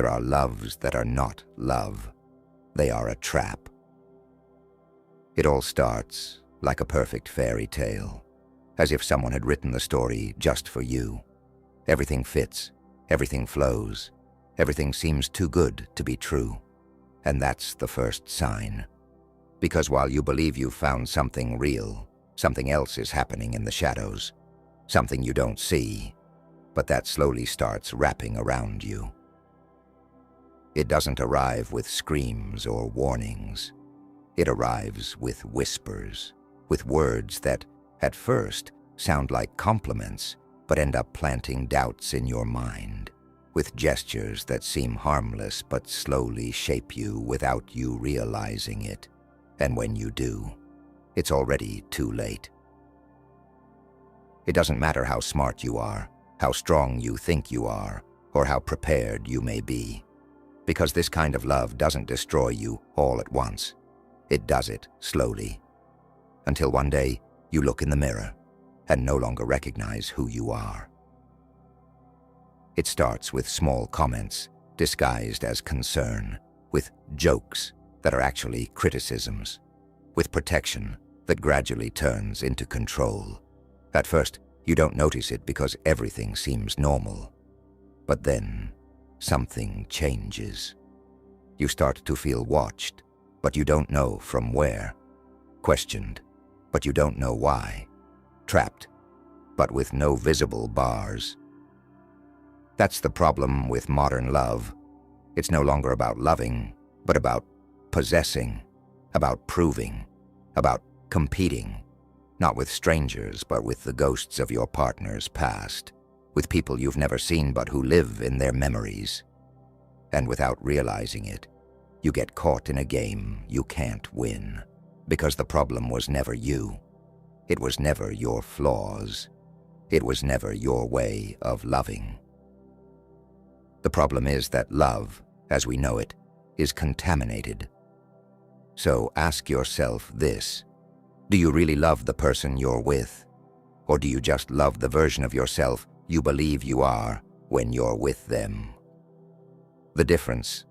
There are loves that are not love. They are a trap. It all starts like a perfect fairy tale, as if someone had written the story just for you. Everything fits, everything flows, everything seems too good to be true. And that's the first sign. Because while you believe you've found something real, something else is happening in the shadows. Something you don't see, but that slowly starts wrapping around you. It doesn't arrive with screams or warnings. It arrives with whispers, with words that, at first, sound like compliments, but end up planting doubts in your mind, with gestures that seem harmless but slowly shape you without you realizing it. And when you do, it's already too late. It doesn't matter how smart you are, how strong you think you are, or how prepared you may be, because this kind of love doesn't destroy you all at once. It does it slowly, until one day you look in the mirror and no longer recognize who you are. It starts with small comments disguised as concern, with jokes that are actually criticisms, with protection that gradually turns into control. At first, you don't notice it because everything seems normal. But then, something changes. You start to feel watched, but you don't know from where. Questioned, but you don't know why. Trapped, but with no visible bars. That's the problem with modern love. It's no longer about loving, but about possessing, about proving, about competing. Not with strangers, but with the ghosts of your partner's past, with people you've never seen but who live in their memories. And without realizing it, you get caught in a game you can't win, because the problem was never you. It was never your flaws. It was never your way of loving. The problem is that love, as we know it, is contaminated. So ask yourself this. Do you really love the person you're with? Or do you just love the version of yourself you believe you are when you're with them? The difference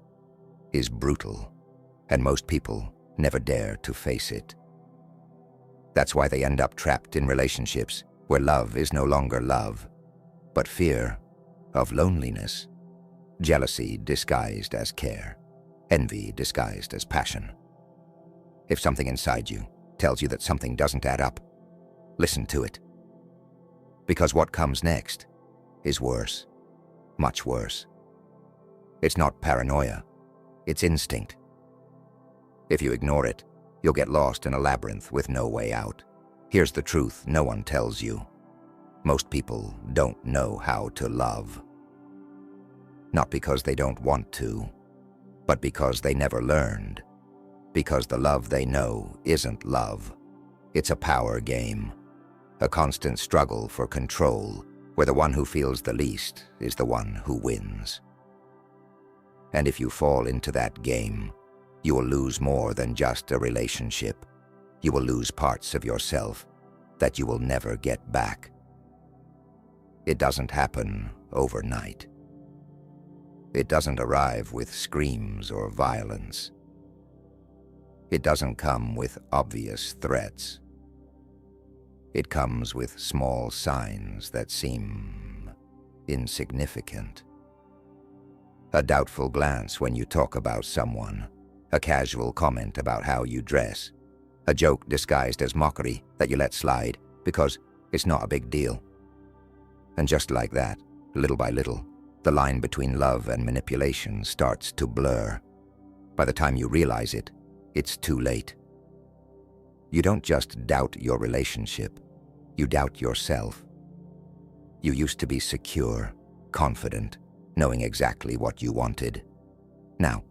is brutal, and most people never dare to face it. That's why they end up trapped in relationships where love is no longer love, but fear of loneliness, jealousy disguised as care, envy disguised as passion. If something inside you tells you that something doesn't add up, listen to it. Because what comes next is worse, much worse. It's not paranoia, it's instinct. If you ignore it, you'll get lost in a labyrinth with no way out. Here's the truth no one tells you. Most people don't know how to love. Not because they don't want to, but because they never learned. Because the love they know isn't love. It's a power game, a constant struggle for control, where the one who feels the least is the one who wins. And if you fall into that game, you will lose more than just a relationship. You will lose parts of yourself that you will never get back. It doesn't happen overnight. It doesn't arrive with screams or violence. It doesn't come with obvious threats. It comes with small signs that seem insignificant. A doubtful glance when you talk about someone, a casual comment about how you dress, a joke disguised as mockery that you let slide because it's not a big deal. And just like that, little by little, the line between love and manipulation starts to blur. By the time you realize it, it's too late. You don't just doubt your relationship, you doubt yourself. You used to be secure, confident, knowing exactly what you wanted. Now,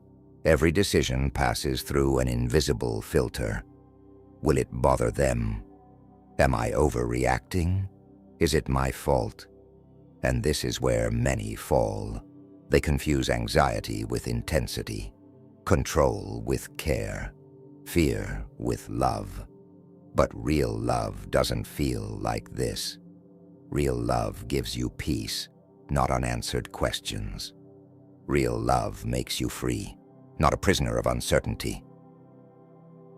every decision passes through an invisible filter. Will it bother them? Am I overreacting? Is it my fault? And this is where many fall. They confuse anxiety with intensity, control with care, fear with love. But real love doesn't feel like this. Real love gives you peace, not unanswered questions. Real love makes you free, not a prisoner of uncertainty.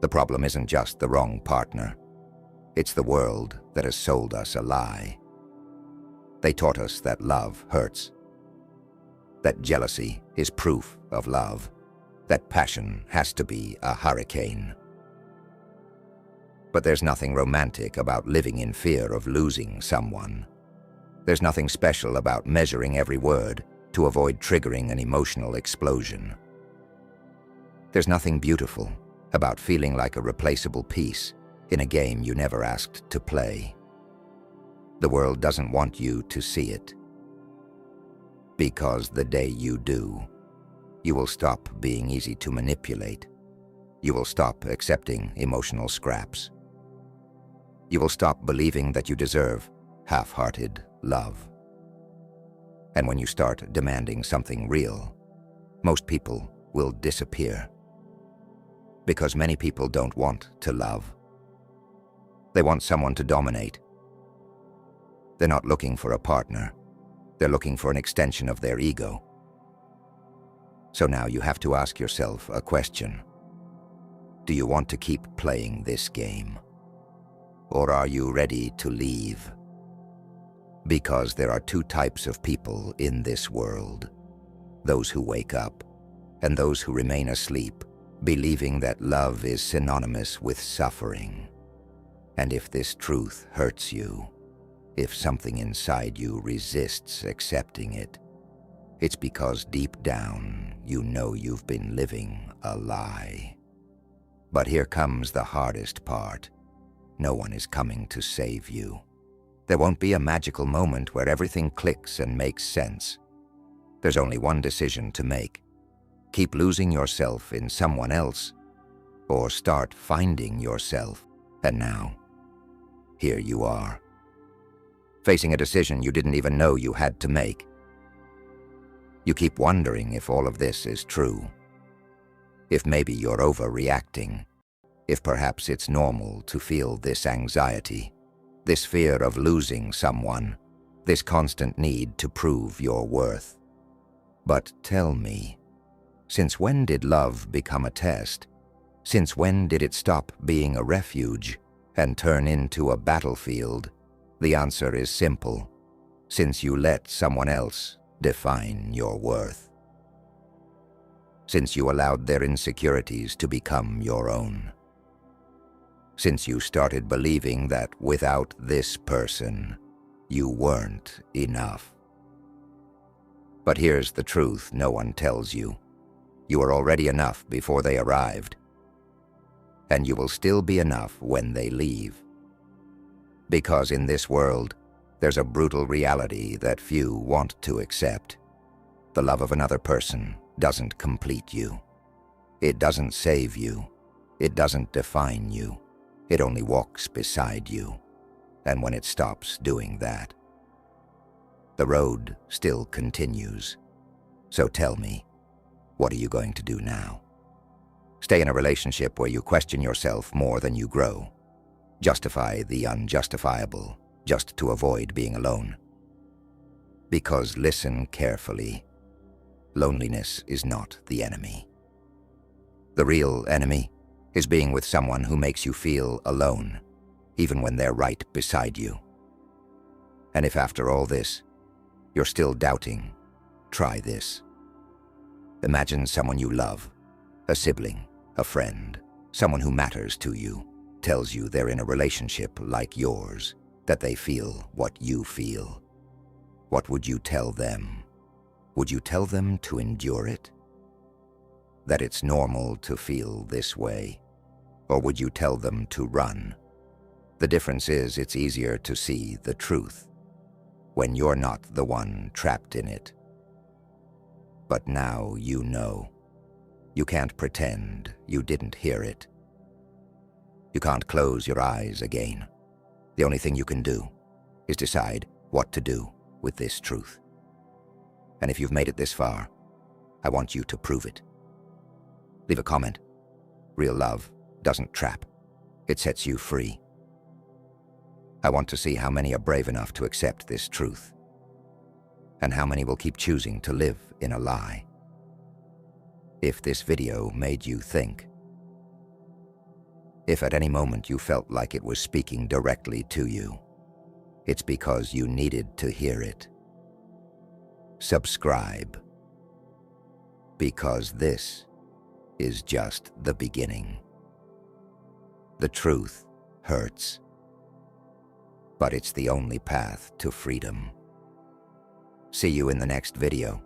The problem isn't just the wrong partner. It's the world that has sold us a lie. They taught us that love hurts, that jealousy is proof of love, that passion has to be a hurricane. But there's nothing romantic about living in fear of losing someone. There's nothing special about measuring every word to avoid triggering an emotional explosion. There's nothing beautiful about feeling like a replaceable piece in a game you never asked to play. The world doesn't want you to see it. Because the day you do, you will stop being easy to manipulate. You will stop accepting emotional scraps. You will stop believing that you deserve half-hearted love. And when you start demanding something real, most people will disappear. Because many people don't want to love. They want someone to dominate. They're not looking for a partner. They're looking for an extension of their ego. So now you have to ask yourself a question. Do you want to keep playing this game? Or are you ready to leave? Because there are two types of people in this world. Those who wake up, and those who remain asleep, believing that love is synonymous with suffering. And if this truth hurts you, if something inside you resists accepting it, it's because deep down you know you've been living a lie. But here comes the hardest part. No one is coming to save you. There won't be a magical moment where everything clicks and makes sense. There's only one decision to make. Keep losing yourself in someone else, or start finding yourself. And now, here you are, facing a decision you didn't even know you had to make. You keep wondering if all of this is true, if maybe you're overreacting, if perhaps it's normal to feel this anxiety, this fear of losing someone, this constant need to prove your worth. But tell me, since when did love become a test? Since when did it stop being a refuge and turn into a battlefield? The answer is simple. Since you let someone else define your worth. Since you allowed their insecurities to become your own. Since you started believing that without this person, you weren't enough. But here's the truth no one tells you. You were already enough before they arrived. And you will still be enough when they leave. Because in this world, there's a brutal reality that few want to accept. The love of another person doesn't complete you. It doesn't save you. It doesn't define you. It only walks beside you. And when it stops doing that, the road still continues. So tell me, what are you going to do now? Stay in a relationship where you question yourself more than you grow. Justify the unjustifiable just to avoid being alone. Because listen carefully, loneliness is not the enemy. The real enemy is being with someone who makes you feel alone, even when they're right beside you. And if after all this, you're still doubting, try this. Imagine someone you love, a sibling, a friend, someone who matters to you, tells you they're in a relationship like yours, that they feel what you feel. What would you tell them? Would you tell them to endure it? That it's normal to feel this way? Or would you tell them to run? The difference is it's easier to see the truth when you're not the one trapped in it. But now you know. You can't pretend you didn't hear it. You can't close your eyes again. The only thing you can do is decide what to do with this truth. And if you've made it this far, I want you to prove it. Leave a comment. Real love doesn't trap. It sets you free. I want to see how many are brave enough to accept this truth, and how many will keep choosing to live in a lie. If this video made you think, if at any moment you felt like it was speaking directly to you, it's because you needed to hear it. Subscribe, because this is just the beginning. The truth hurts, but it's the only path to freedom. See you in the next video.